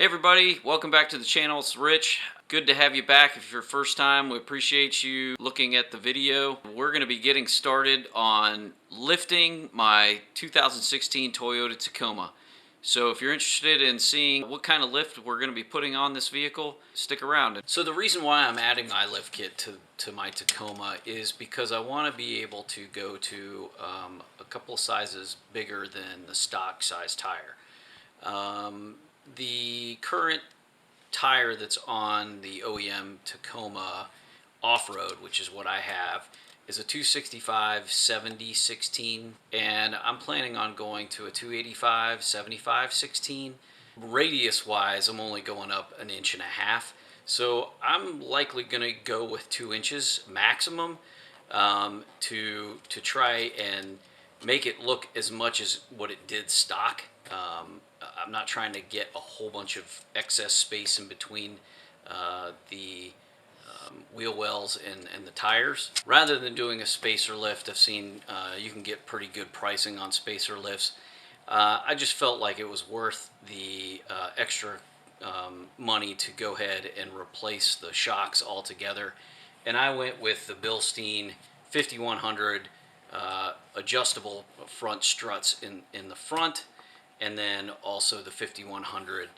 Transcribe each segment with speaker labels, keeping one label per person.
Speaker 1: Hey everybody, welcome back to the channel. It's Rich. Good to have you back. If it's your first time, we appreciate you looking at the video. We're going to be getting started on lifting my 2016 Toyota Tacoma. So if you're interested in seeing what kind of lift we're going to be putting on this vehicle, stick around. So the reason why I'm adding my lift kit to my Tacoma is because I want to be able to go to a couple of sizes bigger than the stock size tire. The current tire that's on the OEM Tacoma off-road, which is what I have, is a 265/70/16, and I'm planning on going to a 285/75/16. Radius wise, I'm only going up 1.5 inches, so I'm likely going to go with 2 inches maximum to try and make it look as much as what it did stock. I'm not trying to get a whole bunch of excess space in between the wheel wells and the tires. Rather than doing a spacer lift, I've seen you can get pretty good pricing on spacer lifts. I just felt like it was worth the extra money to go ahead and replace the shocks altogether. And I went with the Bilstein 5100 adjustable front struts in the front, and then also the 5100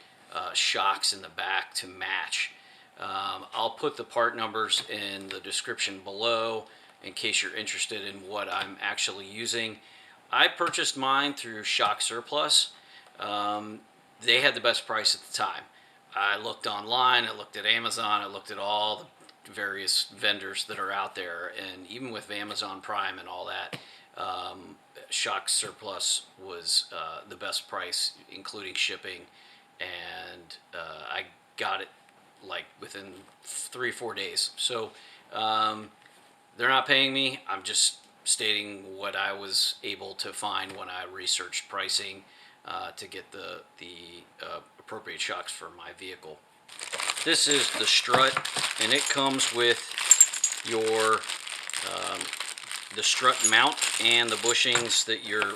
Speaker 1: shocks in the back to match. I'll put the part numbers in the description below in case you're interested in what I'm actually using. I purchased mine through Shock Surplus. They had the best price at the time. I looked online, I looked at Amazon, I looked at all the various vendors that are out there, and even with Amazon Prime and all that, Shock Surplus was the best price, including shipping, and I got it like within 3 or 4 days. So they're not paying me. I'm just stating what I was able to find when I researched pricing to get the appropriate shocks for my vehicle. This is the strut, and it comes with your the strut mount and the bushings that you're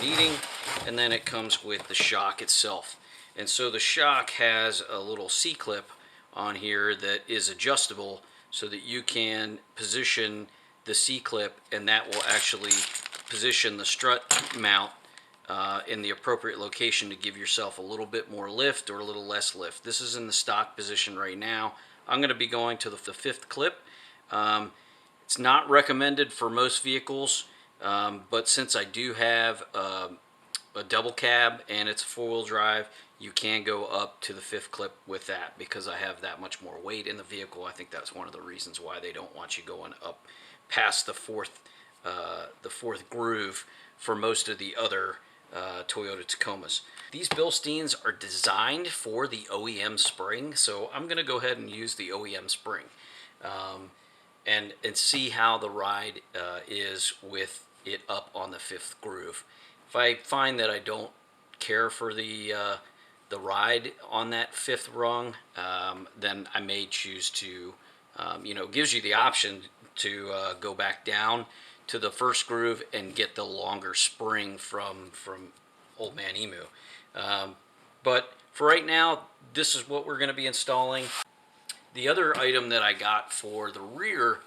Speaker 1: needing, and then it comes with the shock itself. And so the shock has a little C-clip on here that is adjustable so that you can position the C-clip, and that will actually position the strut mount in the appropriate location to give yourself a little bit more lift or a little less lift. This is in the stock position right now. I'm going to be going to the 5th clip. It's not recommended for most vehicles, but since I do have a double cab and it's 4-wheel drive, you can go up to the 5th clip with that because I have that much more weight in the vehicle. I think that's one of the reasons why they don't want you going up past the fourth groove for most of the other Toyota Tacomas. These Bilsteins are designed for the OEM spring, so I'm going to go ahead and use the OEM spring. And see how the ride is with it up on the 5th groove. If I find that I don't care for the ride on that 5th rung, then I may choose to, gives you the option to go back down to the 1st groove and get the longer spring from Old Man Emu. But for right now, this is what we're going to be installing. The other item that I got for the rear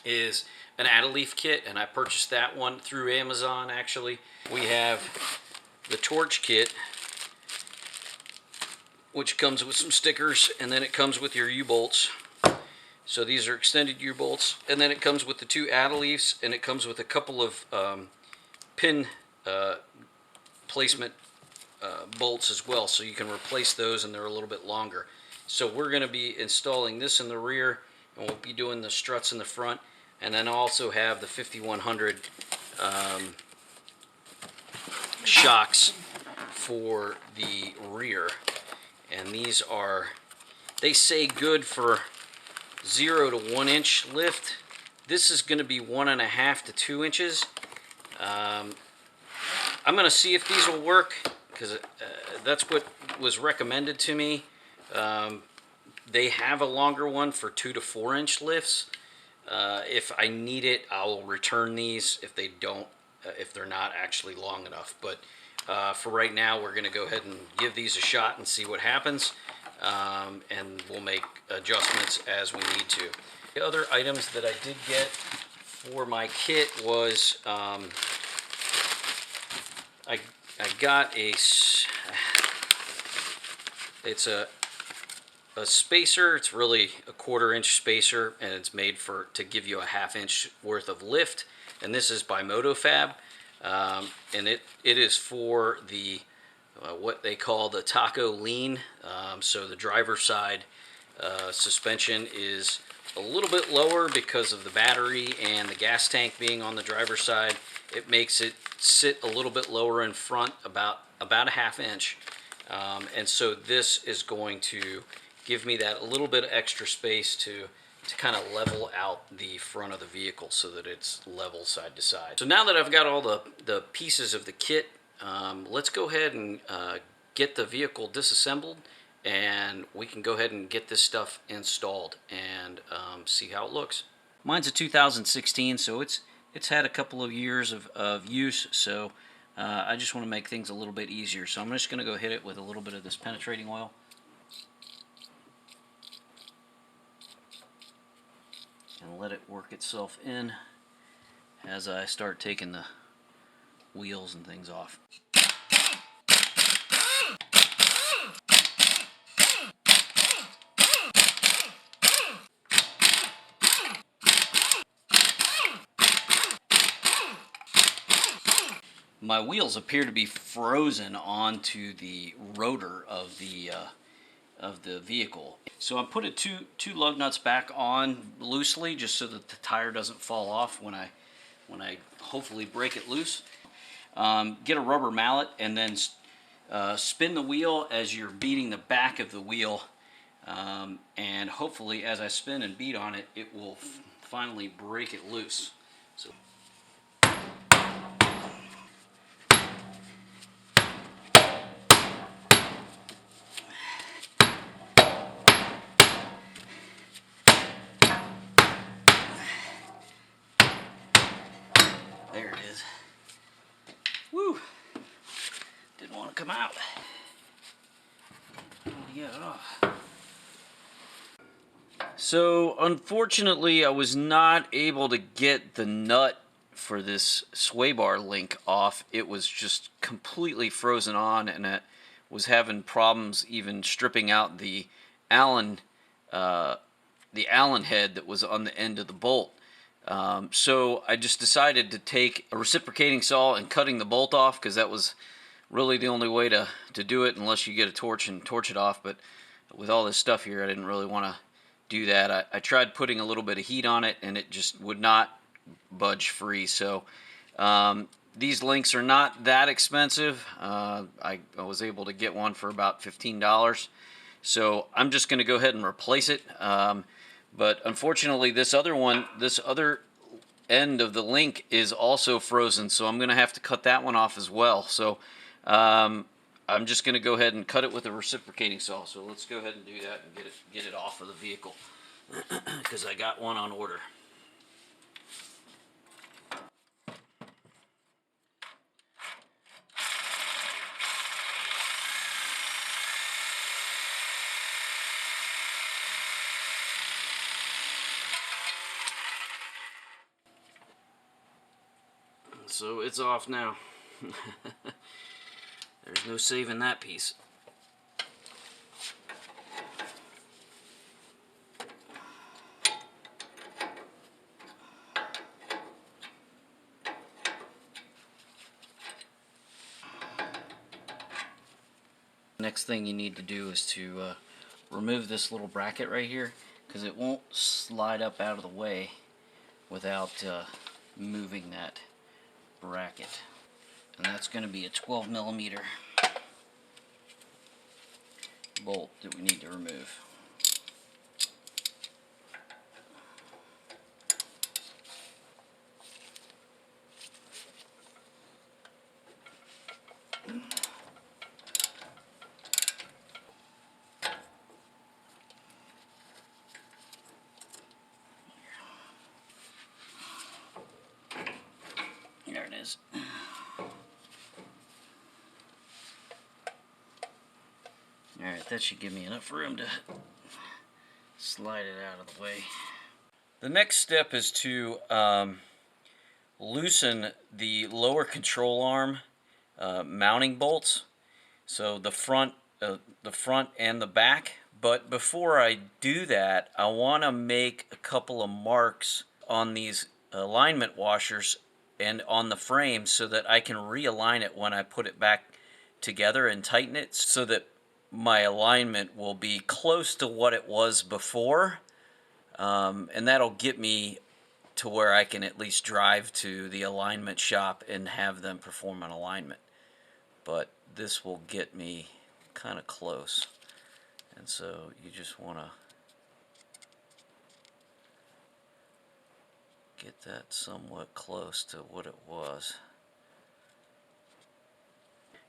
Speaker 1: is an add-a-leaf kit, and I purchased that one through Amazon actually. We have the torch kit, which comes with some stickers, and then it comes with your U-bolts. So these are extended U-bolts, and then it comes with the 2 add-a-leafs, and it comes with a couple of pin placement bolts as well, so you can replace those, and they're a little bit longer. So we're going to be installing this in the rear, and we'll be doing the struts in the front, and then also have the 5100 shocks for the rear. And these are, they say, good for 0 to 1 inch lift. This is going to be 1.5 to 2 inches. I'm going to see if these will work, because that's what was recommended to me. They have a longer one for 2 to 4 inch lifts. If I need it, I'll return these if they don't, if they're not actually long enough. But for right now, we're going to go ahead and give these a shot and see what happens, and we'll make adjustments as we need to. The other items that I did get for my kit was I got it's a spacer. It's really a 1/4 inch spacer, and it's made to give you a 1/2 inch worth of lift. And this is by MotoFab, and it is for the what they call the taco lean. So the driver's side suspension is a little bit lower because of the battery and the gas tank being on the driver's side. It makes it sit a little bit lower in front, about a 1/2 inch. And so this is going to give me that a little bit of extra space to kind of level out the front of the vehicle so that it's level side to side. So now that I've got all the pieces of the kit, let's go ahead and get the vehicle disassembled, and we can go ahead and get this stuff installed and see how it looks. Mine's a 2016, so it's had a couple of years of use, so I just want to make things a little bit easier. So I'm just going to go hit it with a little bit of this penetrating oil. And let it work itself in as I start taking the wheels and things off. My wheels appear to be frozen onto the rotor of the vehicle. So I put two lug nuts back on loosely, just so that the tire doesn't fall off when I hopefully break it loose. Get a rubber mallet and then spin the wheel as you're beating the back of the wheel, and hopefully as I spin and beat on it, it will finally break it loose. So there it is. Woo! Didn't want to come out. Get it off. So unfortunately, I was not able to get the nut for this sway bar link off. It was just completely frozen on, and it was having problems even stripping out the Allen head that was on the end of the bolt. So I just decided to take a reciprocating saw and cutting the bolt off, because that was really the only way to do it, unless you get a torch and torch it off. But with all this stuff here, I didn't really want to do that. I tried putting a little bit of heat on it, and it just would not budge free. So these links are not that expensive. I was able to get one for about $15. So I'm just going to go ahead and replace it. But unfortunately, this other end of the link is also frozen, so I'm going to have to cut that one off as well. So I'm just going to go ahead and cut it with a reciprocating saw. So let's go ahead and do that and get it off of the vehicle, because I got one on order. So it's off now. There's no saving that piece. Next thing you need to do is to remove this little bracket right here, because it won't slide up out of the way without moving that bracket. And that's going to be a 12mm bolt that we need to remove. There it is. Alright, that should give me enough room to slide it out of the way. The next step is to loosen the lower control arm mounting bolts, so the front and the back. But before I do that, I want to make a couple of marks on these alignment washers and on the frame so that I can realign it when I put it back together and tighten it, so that my alignment will be close to what it was before, and that'll get me to where I can at least drive to the alignment shop and have them perform an alignment. But this will get me kind of close, and so you just want to get that somewhat close to what it was.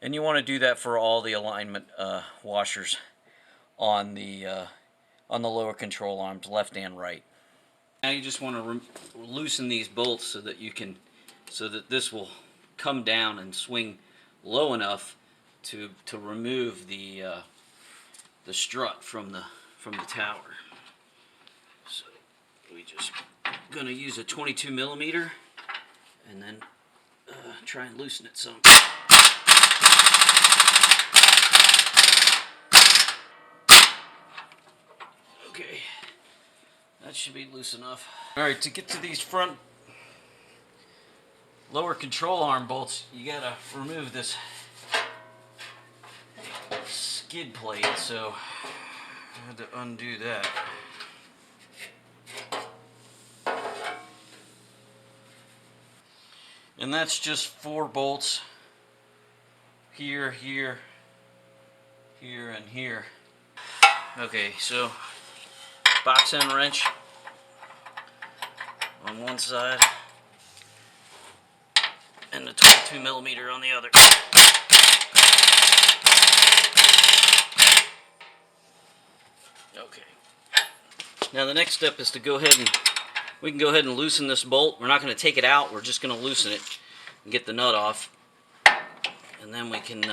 Speaker 1: And you want to do that for all the alignment washers on the lower control arms, left and right. Now you just want to loosen these bolts so that this will come down and swing low enough to remove the strut from the tower. So we just gonna use a 22 millimeter and then try and loosen it some. Okay, that should be loose enough. Alright, to get to these front lower control arm bolts, you gotta remove this skid plate, so I had to undo that. And that's just 4 bolts here, here, here, and here. Okay, so box end wrench on one side and the 22 millimeter on the other. Okay. Now the next step is to go ahead and we can go ahead and loosen this bolt. We're not going to take it out. We're just going to loosen it and get the nut off, and then we can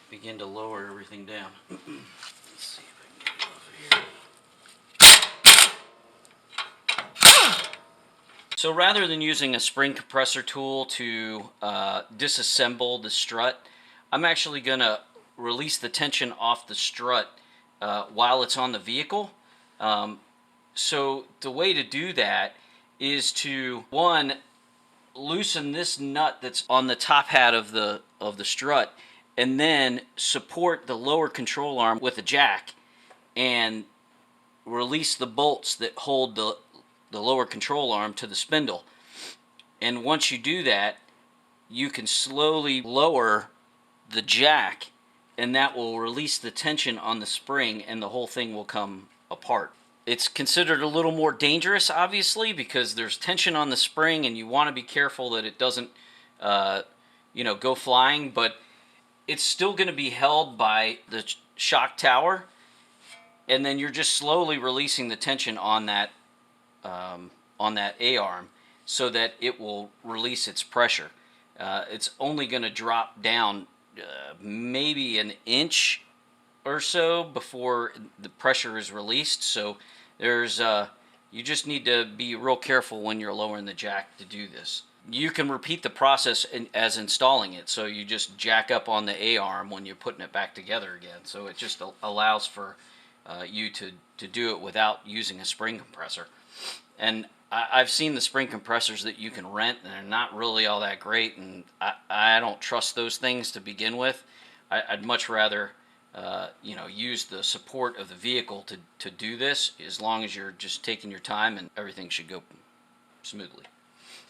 Speaker 1: begin to lower everything down. Let's see if I can get it off here. So rather than using a spring compressor tool to disassemble the strut, I'm actually going to release the tension off the strut while it's on the vehicle. So the way to do that is to, one, loosen this nut that's on the top hat of the strut, and then support the lower control arm with a jack and release the bolts that hold the lower control arm to the spindle. And once you do that, you can slowly lower the jack, and that will release the tension on the spring, and the whole thing will come apart. It's considered a little more dangerous, obviously, because there's tension on the spring, and you want to be careful that it doesn't, go flying. But it's still going to be held by the shock tower, and then you're just slowly releasing the tension on that A-arm so that it will release its pressure. It's only going to drop down maybe an inch or so before the pressure is released. So there's you just need to be real careful when you're lowering the jack to do this. You can repeat the process as installing it. So you just jack up on the A-arm when you're putting it back together again. So it just allows for you to do it without using a spring compressor. And I've seen the spring compressors that you can rent, and they're not really all that great, and I don't trust those things to begin with. I'd much rather use the support of the vehicle to do this, as long as you're just taking your time, and everything should go smoothly.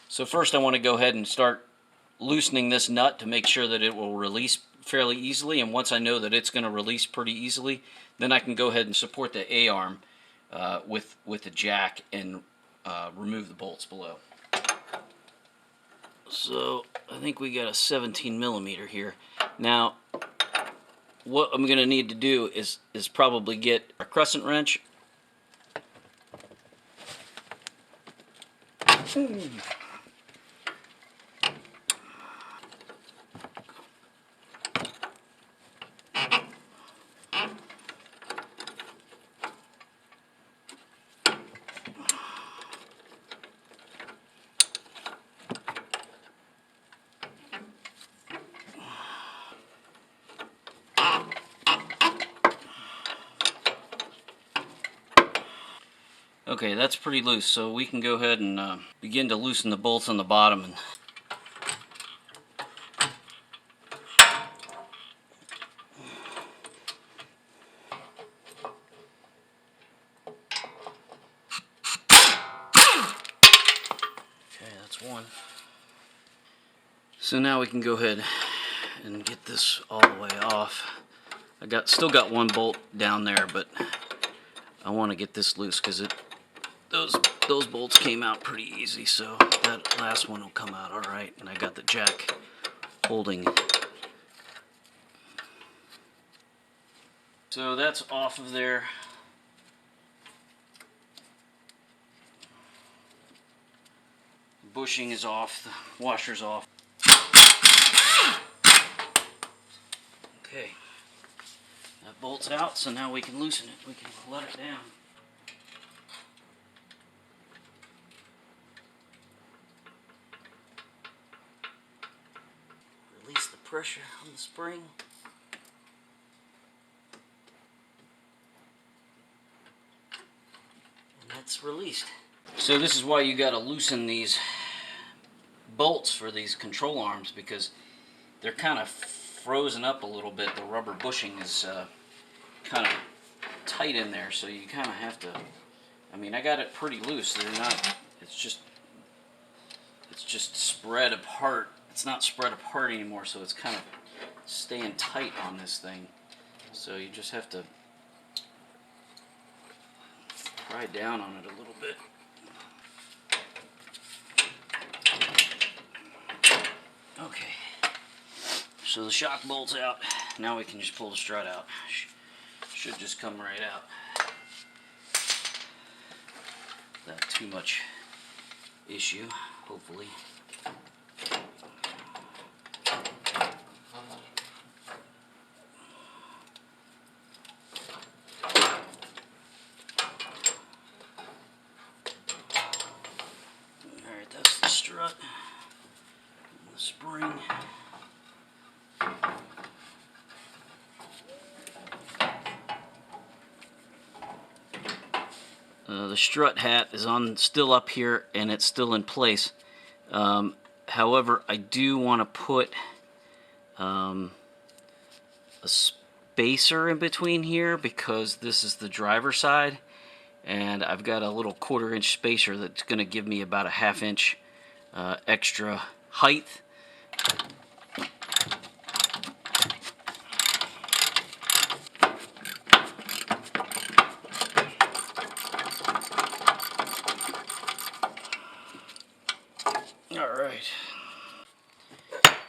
Speaker 1: So first I want to go ahead and start loosening this nut to make sure that it will release fairly easily, and once I know that it's going to release pretty easily, then I can go ahead and support the A-arm with the jack and remove the bolts below. So I think we got a 17 millimeter here. Now what I'm going to need to do is probably get a crescent wrench. Okay, that's pretty loose, so we can go ahead and begin to loosen the bolts on the bottom. Okay, that's one. So now we can go ahead and get this all the way off. Still got one bolt down there, but I want to get this loose because those bolts came out pretty easy, so that last one will come out all right. And I got the jack holding. So that's off of there. Bushing is off, the washer's off. Okay, that bolt's out, so now we can loosen it. We can let it down. Release the pressure on the spring. And that's released. So this is why you got to loosen these bolts for these control arms, because they're kind of frozen up a little bit. The rubber bushing is kind of tight in there, so you kind of have to. I mean, I got it pretty loose. They're not. It's just spread apart. It's not spread apart anymore, so it's kind of staying tight on this thing. So you just have to pry down on it a little bit. Okay, so the shock bolt's out. Now we can just pull the strut out. Should just come right out. Not too much issue, hopefully. Alright, that's the strut. The spring. The strut hat is still up here, and it's still in place. However, I do want to put a spacer in between here, because this is the driver's side, and I've got a little 1/4 inch spacer that's going to give me about a 1/2 inch extra height. Alright,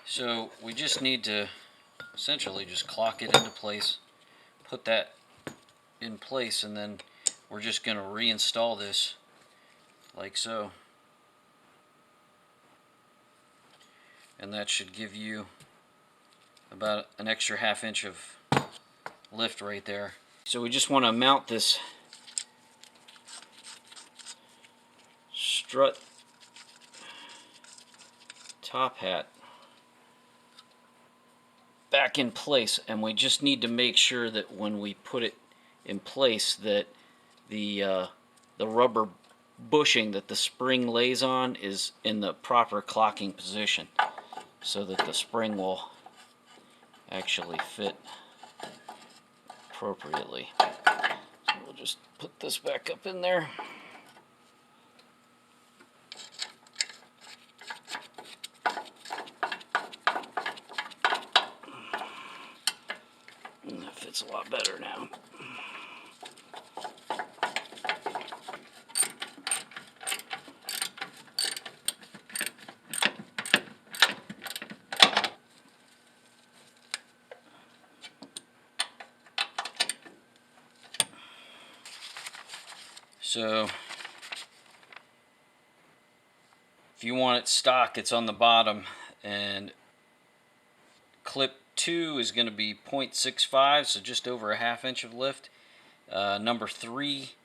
Speaker 1: so we just need to essentially just clock it into place, put that in place, and then we're just going to reinstall this like so. And that should give you about an extra 1/2 inch of lift right there. So we just want to mount this strut top hat back in place, and we just need to make sure that when we put it in place that the rubber bushing that the spring lays on is in the proper clocking position, so that the spring will actually fit appropriately. So we'll just put this back up in there. And that fits a lot better now. So if you want it stock, it's on the bottom, and clip 2 is going to be 0.65, so just over a 1/2 inch of lift. Number 3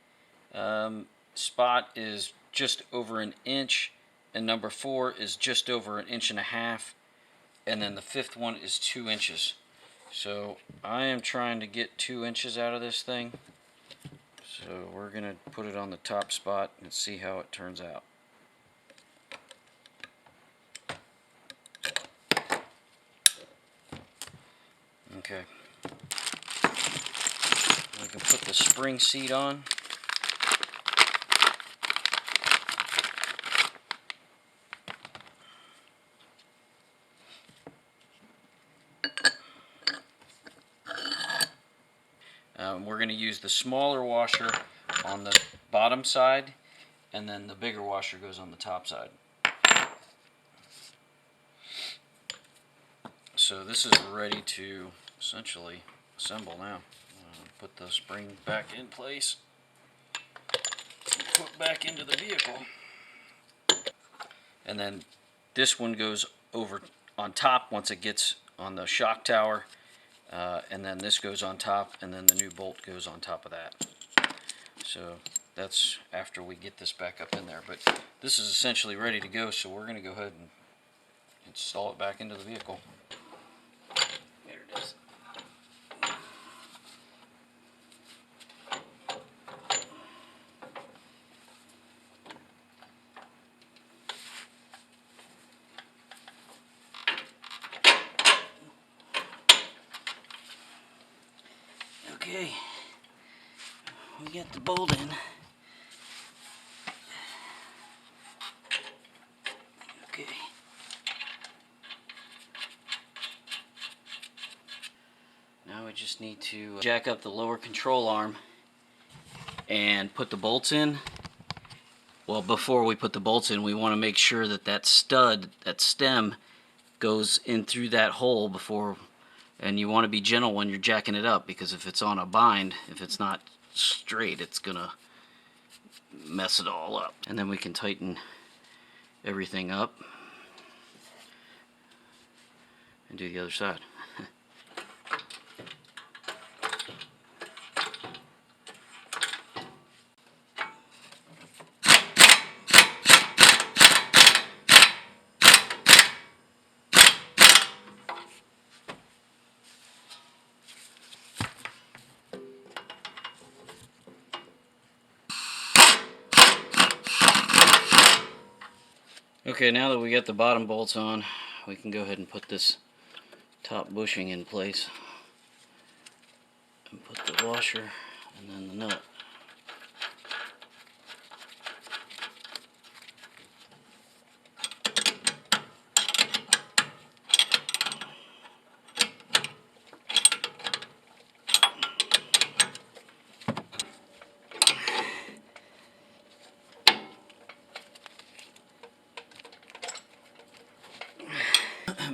Speaker 1: spot is just over an inch, and number 4 is just over an 1.5 inches, and then the 5th one is 2 inches. So I am trying to get 2 inches out of this thing. So we're going to put it on the top spot and see how it turns out. Okay. We can put the spring seat on. We're going to use the smaller washer on the bottom side, and then the bigger washer goes on the top side. So this is ready to essentially assemble now. Put the spring back in place and put back into the vehicle. And then this one goes over on top once it gets on the shock tower, and then this goes on top, and then the new bolt goes on top of that. So that's after we get this back up in there. But this is essentially ready to go, so we're going to go ahead and install it back into the vehicle. There it is. Okay, we got the bolt in. Okay. Now we just need to jack up the lower control arm and put the bolts in. Well, before we put the bolts in, we want to make sure that that stud, that stem, goes in through that hole before. And you want to be gentle when you're jacking it up, because if it's on a bind, if it's not straight, it's gonna mess it all up. And then we can tighten everything up and do the other side. Okay, now that we got the bottom bolts on, we can go ahead and put this top bushing in place. And put the washer and then the nut.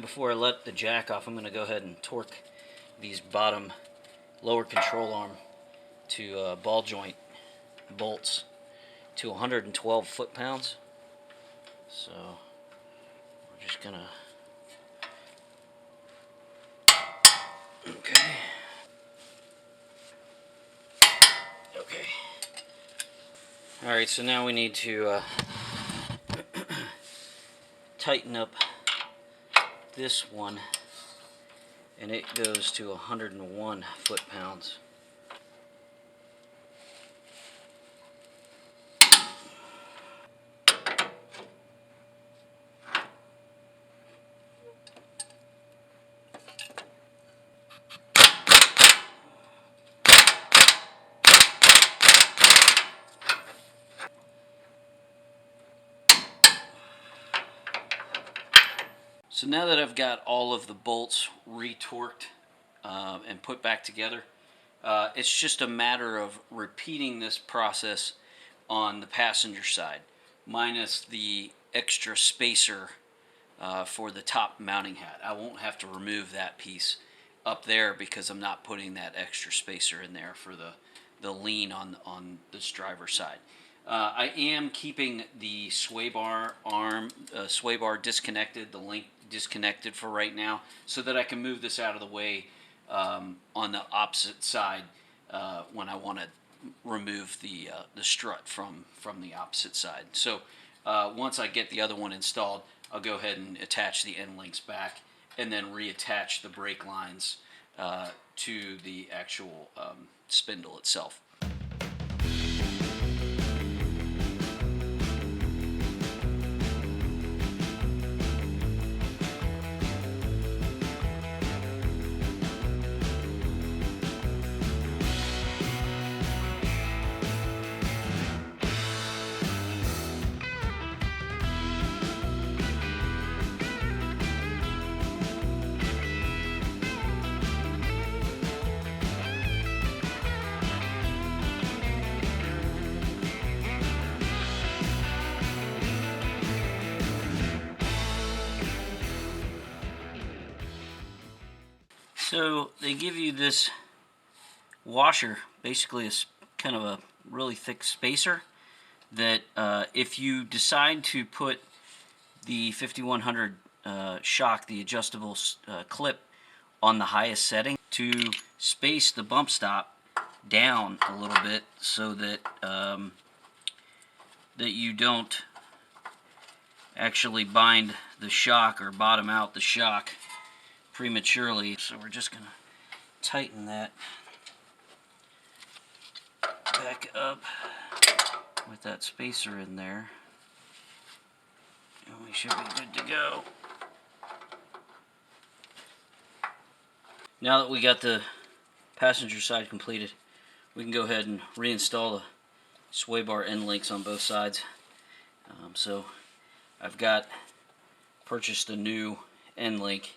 Speaker 1: Before I let the jack off, I'm going to go ahead and torque these bottom lower control arm to ball joint bolts to 112 foot-pounds. So we're just going to... Okay. Okay. Alright, so now we need to tighten up this one, and it goes to 101 foot-pounds. So now that I've got all of the bolts retorqued and put back together, it's just a matter of repeating this process on the passenger side, minus the extra spacer for the top mounting hat. I won't have to remove that piece up there because I'm not putting that extra spacer in there for the lean on this driver's side. I am keeping the sway bar disconnected, the link disconnected for right now, so that I can move this out of the way on the opposite side when I want to remove the strut from the opposite side. So once I get the other one installed, I'll go ahead and attach the end links back and then reattach the brake lines to the actual spindle itself.
Speaker 2: So they give you this washer, basically a kind of a really thick spacer that if you decide to put the 5100 shock, the adjustable clip, on the highest setting to space the bump stop down a little bit so that that you don't actually bind the shock or bottom out the shock prematurely. So we're just going to tighten that back up with that spacer in there, and we should be good to go. Now that we got the passenger side completed, we can go ahead and reinstall the sway bar end links on both sides. So I've purchased a new end link,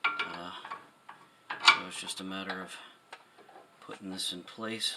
Speaker 2: so it's just a matter of putting this in place.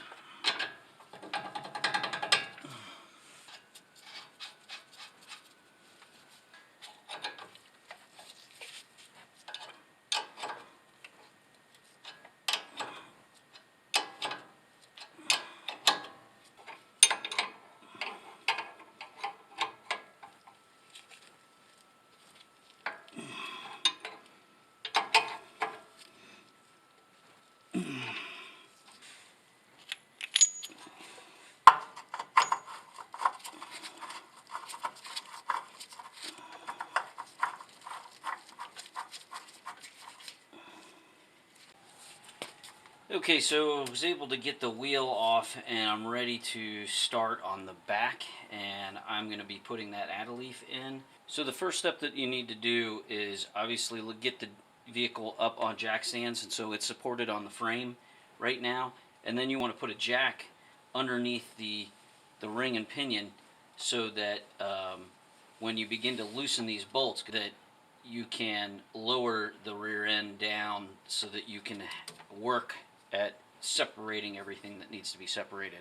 Speaker 2: Okay, so I was able to get the wheel off and I'm ready to start on the back, and I'm going to be putting that addle leaf in. So the first step that you need to do is obviously get the vehicle up on jack stands, and so it's supported on the frame right now, and then you want to put a jack underneath the ring and pinion so that when you begin to loosen these bolts, that you can lower the rear end down so that you can work at separating everything that needs to be separated.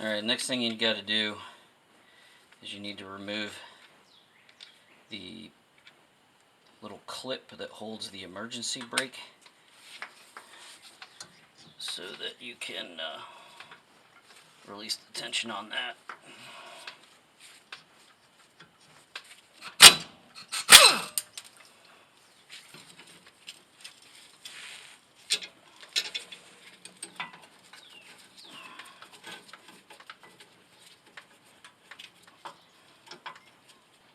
Speaker 2: Alright, next thing you got to do is you need to remove the little clip that holds the emergency brake so that you can release the tension on that.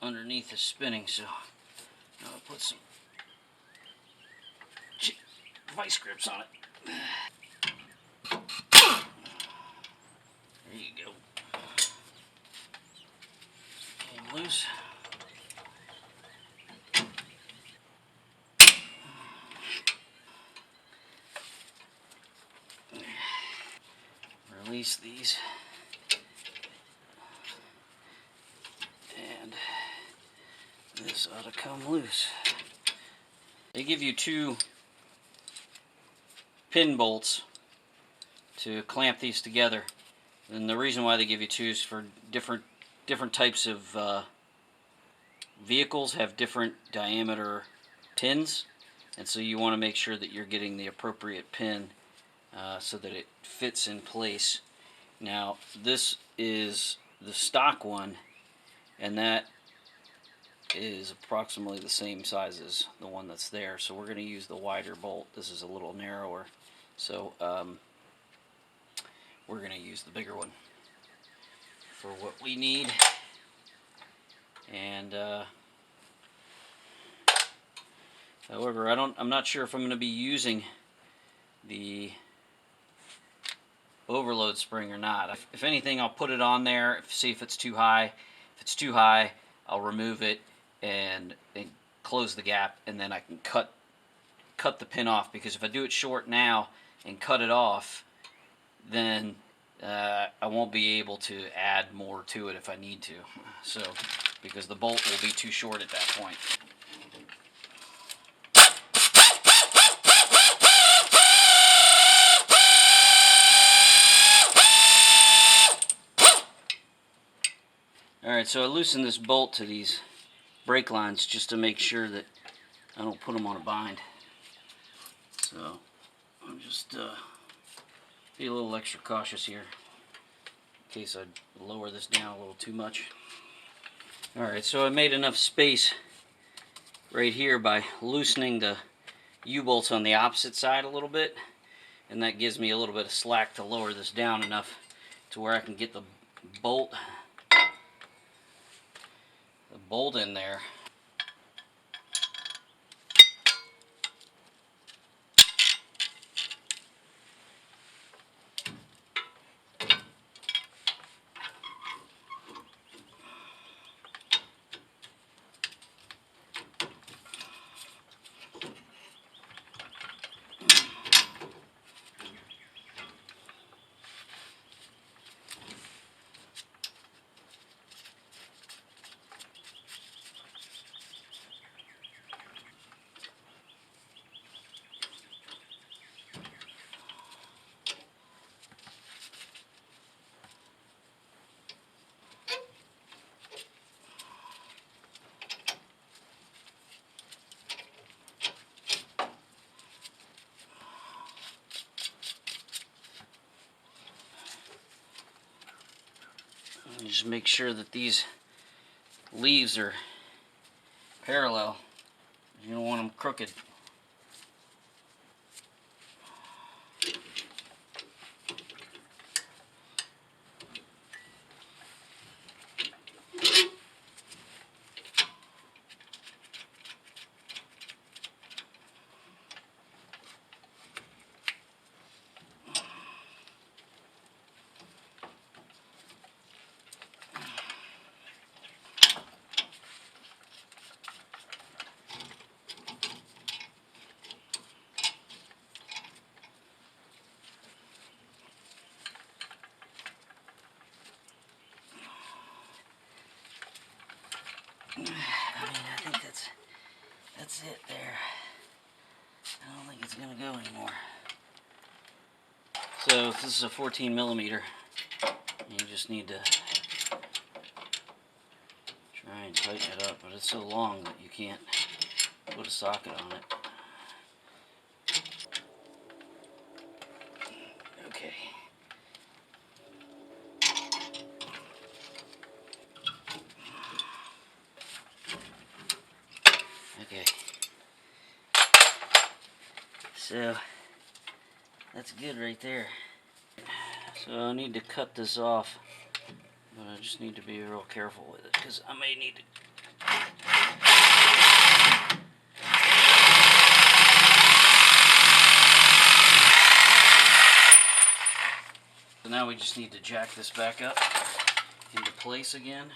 Speaker 2: Underneath is spinning, so now I'll put some vice grips on it. There you go. Came loose. Release these. And this ought to come loose. They give you 2 pin bolts to clamp these together, and the reason why they give you 2 is for different types of vehicles have different diameter pins, and so you want to make sure that you're getting the appropriate pin so that it fits in place. Now this is the stock one, and that is approximately the same size as the one that's there, so we're going to use the wider bolt. This is a little narrower, so we're going to use the bigger one for what we need. And however, I'm not sure if I'm going to be using the overload spring or not. If anything, I'll put it on there, see if it's too high. If it's too high, I'll remove it and close the gap, and then I can cut the pin off, because if I do it short now and cut it off, then I won't be able to add more to it if I need to. So, because the bolt will be too short at that point. Alright, so I loosened this bolt to these brake lines just to make sure that I don't put them on a bind. So I'm just be a little extra cautious here in case I lower this down a little too much. Alright, so I made enough space right here by loosening the U-bolts on the opposite side a little bit, and that gives me a little bit of slack to lower this down enough to where I can get the bolt in there. And just make sure that these leaves are parallel. You don't want them crooked. I think that's it there. I don't think it's gonna go anymore. So this is a 14 millimeter. You just need to try and tighten it up, but it's so long that you can't put a socket on it. Okay. Okay. So that's good right there. So I need to cut this off, but I just need to be real careful with it, because I may need to. So now we just need to jack this back up into place again.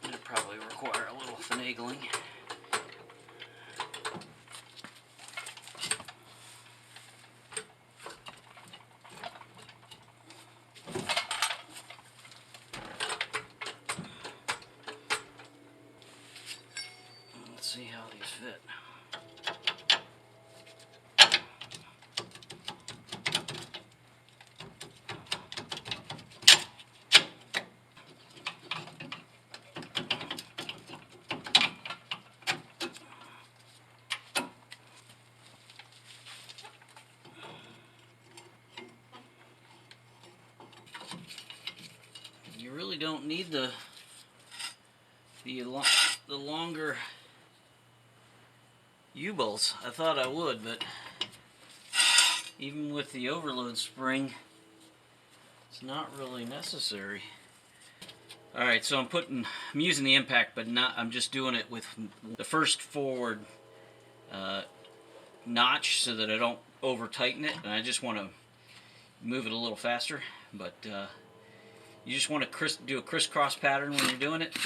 Speaker 2: It'll probably require a little finagling. Let's see how these fit. You really don't need the longer U-bolts. I thought I would, but even with the overload spring, it's not really necessary. Alright, so I'm using the impact, but I'm just doing it with the first forward notch so that I don't over tighten it, and I just want to move it a little faster. But you just want to do a crisscross pattern when you're doing it.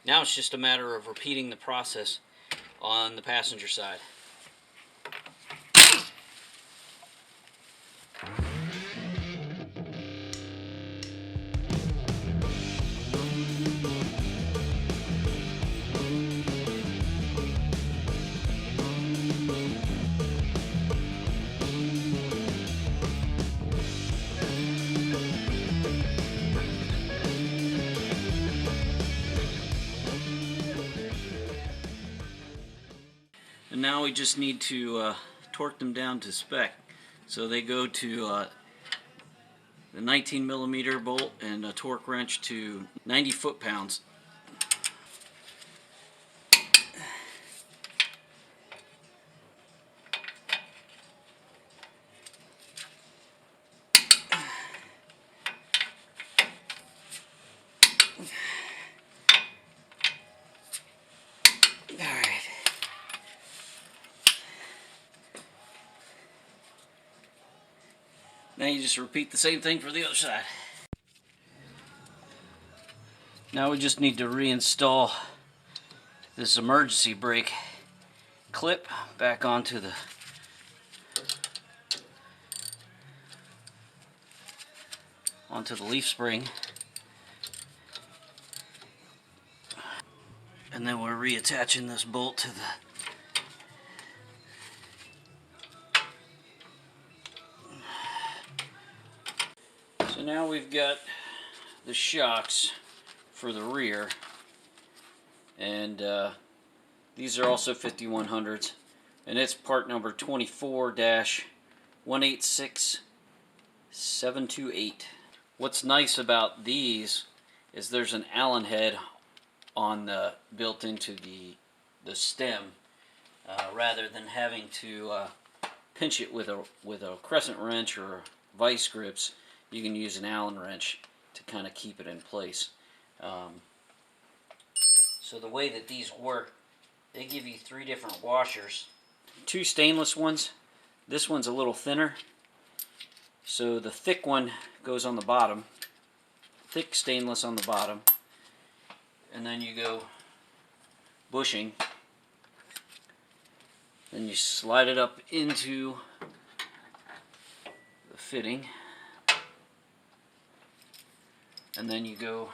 Speaker 2: Now it's just a matter of repeating the process on the passenger side. And now we just need to torque them down to spec. So they go to the 19mm bolt and a torque wrench to 90 foot-pounds. Now you just repeat the same thing for the other side. Now we just need to reinstall this emergency brake clip back onto the leaf spring. And then we're reattaching this bolt to the So now we've got the shocks for the rear, and these are also 5100s, and it's part number 24-186728. What's nice about these is there's an Allen head on the built into the stem, rather than having to pinch it with a crescent wrench or vice grips. You can use an Allen wrench to kind of keep it in place. So the way that these work, they give you 3 different washers. 2 stainless ones. This one's a little thinner. So the thick one goes on the bottom. Thick stainless on the bottom. And then you go bushing. Then you slide it up into the fitting. And then you go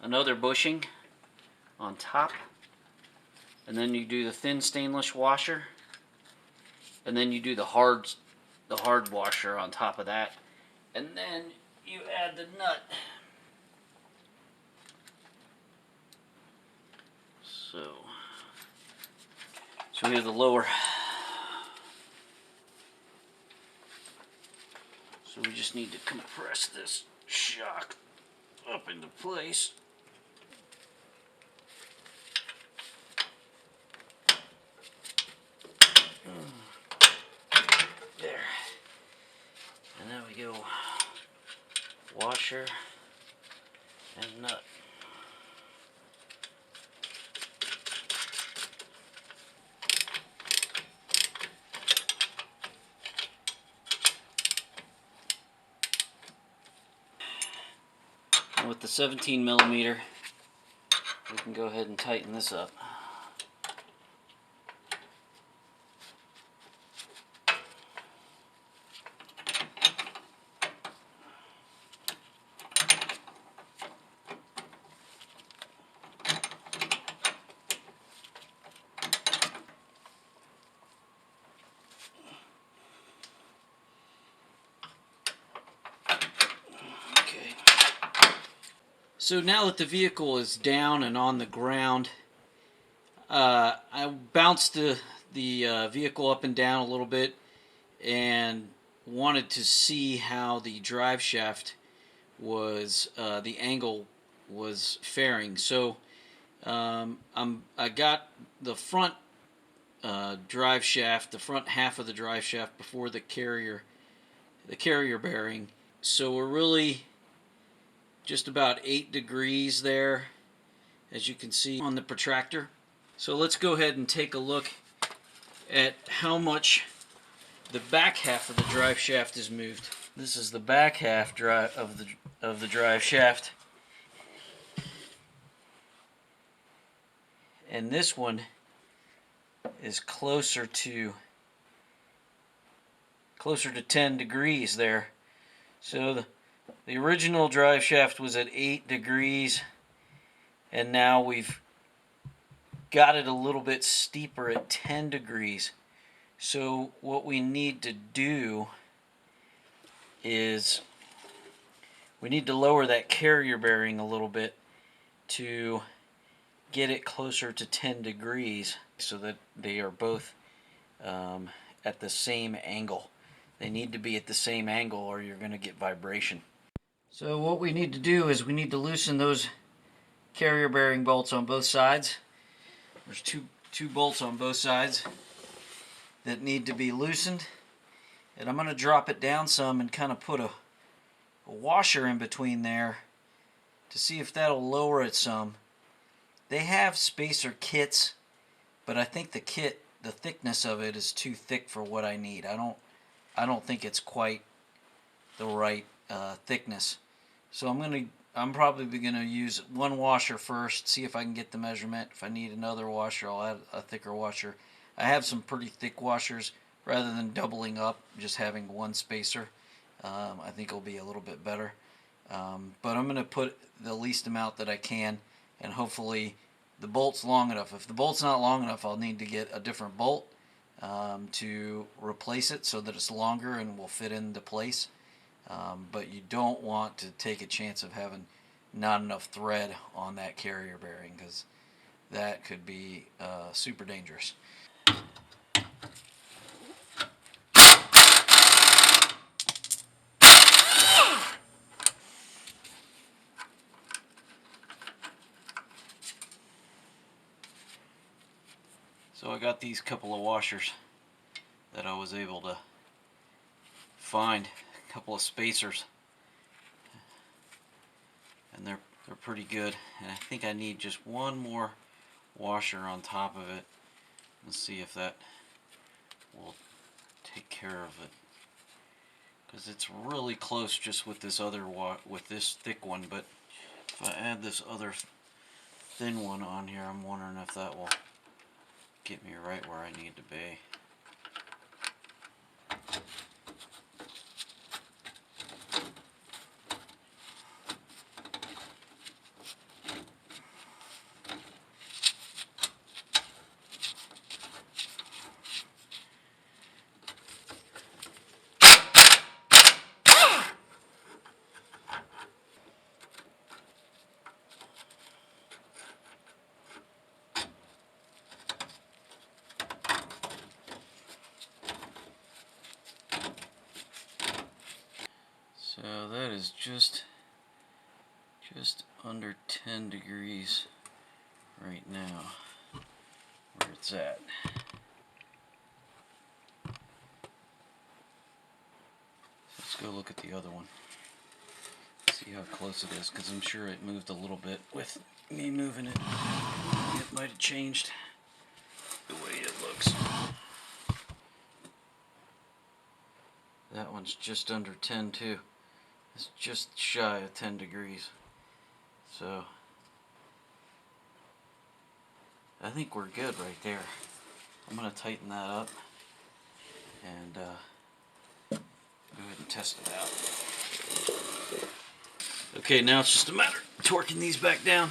Speaker 2: another bushing on top, and then you do the thin stainless washer, and then you do the hard washer on top of that, and then you add the nut. So we have the lower. So we just need to compress this shock up into place. There. And then we go washer and nut. And with the 17mm, we can go ahead and tighten this up. So now that the vehicle is down and on the ground, I bounced the vehicle up and down a little bit and wanted to see how the drive shaft was, the angle was faring. So I got the front drive shaft, the front half of the drive shaft before the carrier bearing. So we're really just about 8 degrees there, as you can see on the protractor. So let's go ahead and take a look at how much the back half of the drive shaft is moved. This is the back half of the drive shaft, and this one is closer to 10 degrees there. So the original drive shaft was at 8 degrees, and now we've got it a little bit steeper at 10 degrees. So what we need to do is we need to lower that carrier bearing a little bit to get it closer to 10 degrees so that they are both at the same angle. They need to be at the same angle or you're going to get vibration. So what we need to do is we need to loosen those carrier bearing bolts on both sides. There's two bolts on both sides that need to be loosened, and I'm going to drop it down some and kind of put a washer in between there to see if that'll lower it some. They have spacer kits, but I think the thickness of it is too thick for what I need. I don't think it's quite the right thickness. So I'm probably gonna use one washer first, see if I can get the measurement. If I need another washer, I'll add a thicker washer. I have some pretty thick washers. Rather than doubling up, just having one spacer, I think it'll be a little bit better. But I'm gonna put the least amount that I can, and hopefully the bolt's long enough. If the bolt's not long enough, I'll need to get a different bolt to replace it so that it's longer and will fit into place. But you don't want to take a chance of having not enough thread on that carrier bearing, because that could be super dangerous. So I got these couple of washers that I was able to find, a couple of spacers, and they're pretty good. And I think I need just one more washer on top of it. Let's see if that will take care of it, because it's really close just with this other with this thick one. But if I add this other thin one on here, I'm wondering if that will get me right where I need to be. So that is just under 10 degrees right now where it's at. Let's go look at the other one. See how close it is, because I'm sure it moved a little bit with me moving it. It might have changed the way it looks. That one's just under 10 too. It's just shy of 10 degrees. So I think we're good right there. I'm going to tighten that up and go ahead and test it out. Okay, now it's just a matter of torquing these back down.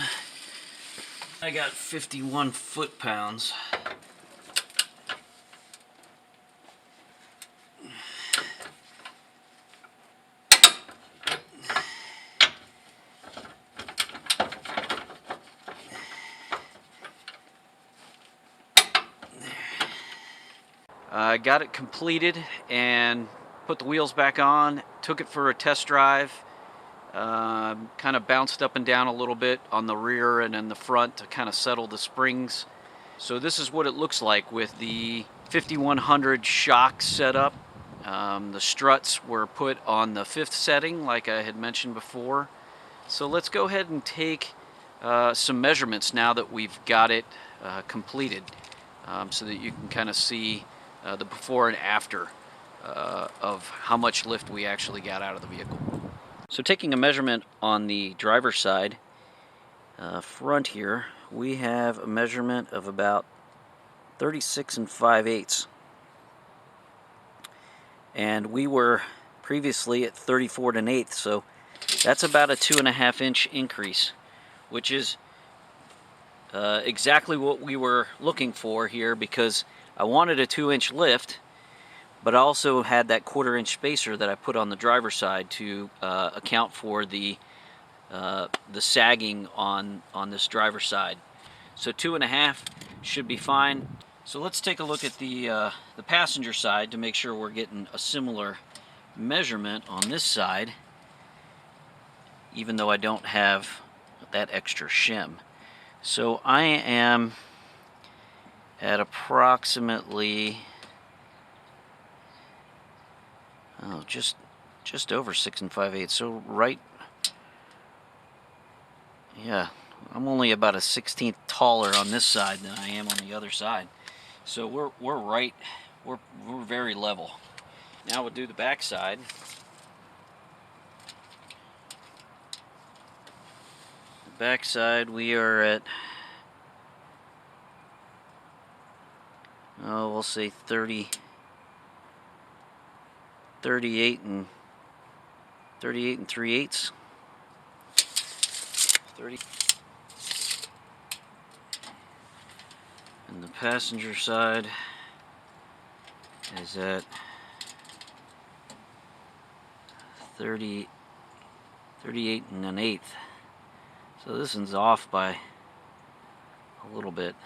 Speaker 2: I got 51 foot-pounds. I got it completed and put the wheels back on, took it for a test drive,
Speaker 1: Kind of bounced up and down a little bit on the rear and in the front to kind of settle the springs. So this is what it looks like with the 5100 shock setup. The struts were put on the 5th setting like I had mentioned before. So let's go ahead and take some measurements now that we've got it completed, so that you can kind of see the before and after of how much lift we actually got out of the vehicle. So taking a measurement on the driver's side, front here, we have a measurement of about 36 5/8. And we were previously at 34 1/8, so that's about a 2.5 inch increase, which is exactly what we were looking for here, because I wanted a 2-inch lift, but I also had that 1/4 inch spacer that I put on the driver's side to account for the sagging on this driver's side. So 2.5 should be fine. So let's take a look at the passenger side to make sure we're getting a similar measurement on this side, even though I don't have that extra shim. So I am at approximately just over 6 5/8. So right, yeah, I'm only about a 1/16 taller on this side than I am on the other side. So we're right, we're very level. Now we'll do the back side. The back side, we are at, oh, we'll say 38 and 3/8. 30. And the passenger side is at 38 1/8. So this one's off by a little bit.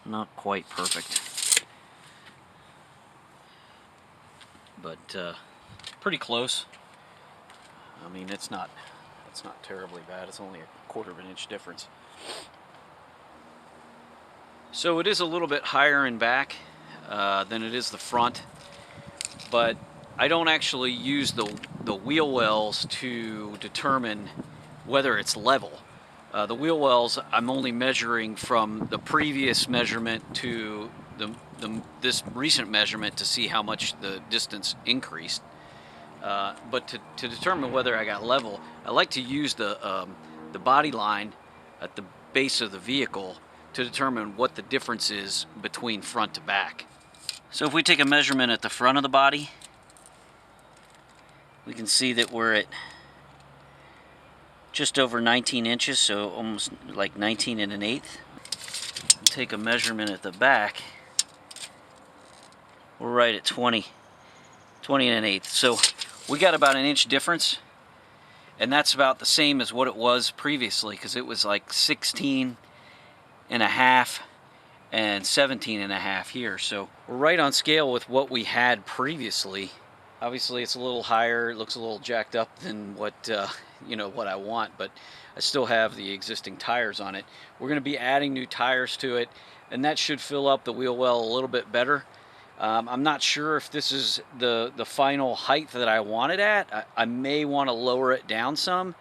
Speaker 1: Not quite perfect, but pretty close. I mean, it's not terribly bad. It's only a 1/4 inch difference. So it is a little bit higher in back than it is the front, but I don't actually use the wheel wells to determine whether it's level. The wheel wells, I'm only measuring from the previous measurement to this recent measurement to see how much the distance increased. But to determine whether I got level, I like to use the body line at the base of the vehicle to determine what the difference is between front to back. So if we take a measurement at the front of the body, we can see that we're at just over 19 inches, so almost like 19 1/8. Take a measurement at the back, we're right at 20 1/8. So we got about an inch difference, and that's about the same as what it was previously, because it was like 16 1/2 and 17 1/2 here. So we're right on scale with what we had previously. Obviously it's a little higher, it looks a little jacked up than what what I want, but I still have the existing tires on it. We're going to be adding new tires to it, and that should fill up the wheel well a little bit better. I'm not sure if this is the final height that I want it at. I may want to lower it down some,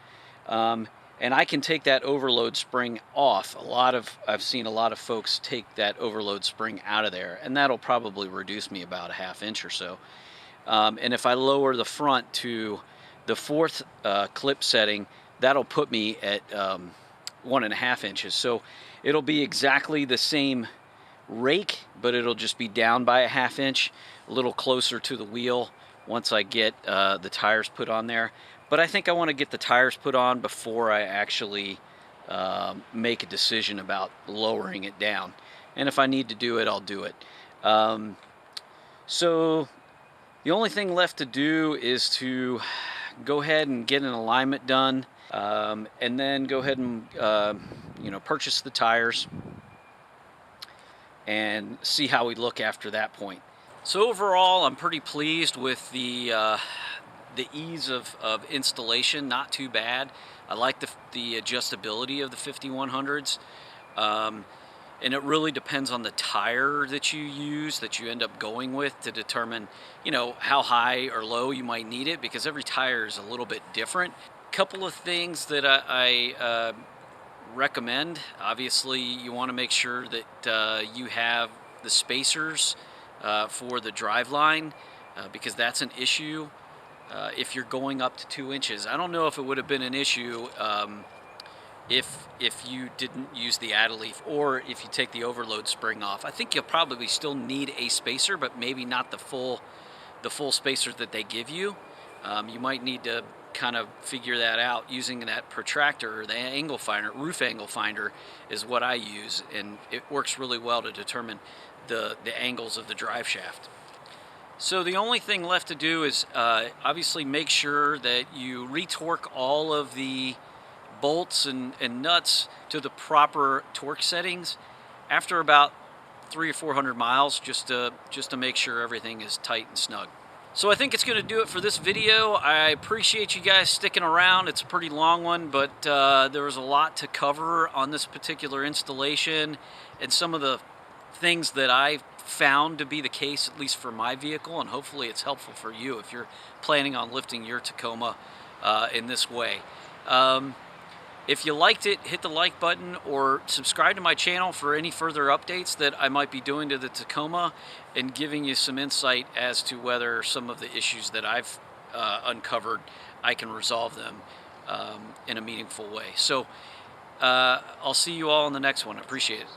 Speaker 1: and I can take that overload spring off. I've seen a lot of folks take that overload spring out of there, and that'll probably reduce me about a 1/2 inch or so. And if I lower the front to the 4th clip setting, that'll put me at 1.5 inches. So it'll be exactly the same rake, but it'll just be down by a 1/2 inch, a little closer to the wheel once I get the tires put on there. But I think I want to get the tires put on before I actually make a decision about lowering it down. And if I need to do it, I'll do it. So the only thing left to do is to go ahead and get an alignment done, and then go ahead and purchase the tires and see how we look after that point. So overall, I'm pretty pleased with the the ease of installation, not too bad. I like the adjustability of the 5100s. And it really depends on the tire that you use, that you end up going with, to determine, how high or low you might need it, because every tire is a little bit different. Couple of things that I recommend. Obviously, you want to make sure that you have the spacers for the drive line, because that's an issue if you're going up to 2 inches. I don't know if it would have been an issue if you didn't use the Adeleaf, or if you take the overload spring off. I think you'll probably still need a spacer, but maybe not the full spacer that they give you. You might need to kind of figure that out using that protractor, or the angle finder. Roof angle finder is what I use, and it works really well to determine the angles of the drive shaft. So the only thing left to do is obviously make sure that you retorque all of the bolts and nuts to the proper torque settings after about 300 or 400 miles, just to make sure everything is tight and snug. So I think it's going to do it for this video. I appreciate you guys sticking around. It's a pretty long one, but there was a lot to cover on this particular installation, and some of the things that I found to be the case, at least for my vehicle, and hopefully it's helpful for you if you're planning on lifting your Tacoma in this way. If you liked it, hit the like button, or subscribe to my channel for any further updates that I might be doing to the Tacoma, and giving you some insight as to whether some of the issues that I've uncovered, I can resolve them in a meaningful way. So I'll see you all in the next one. I appreciate it.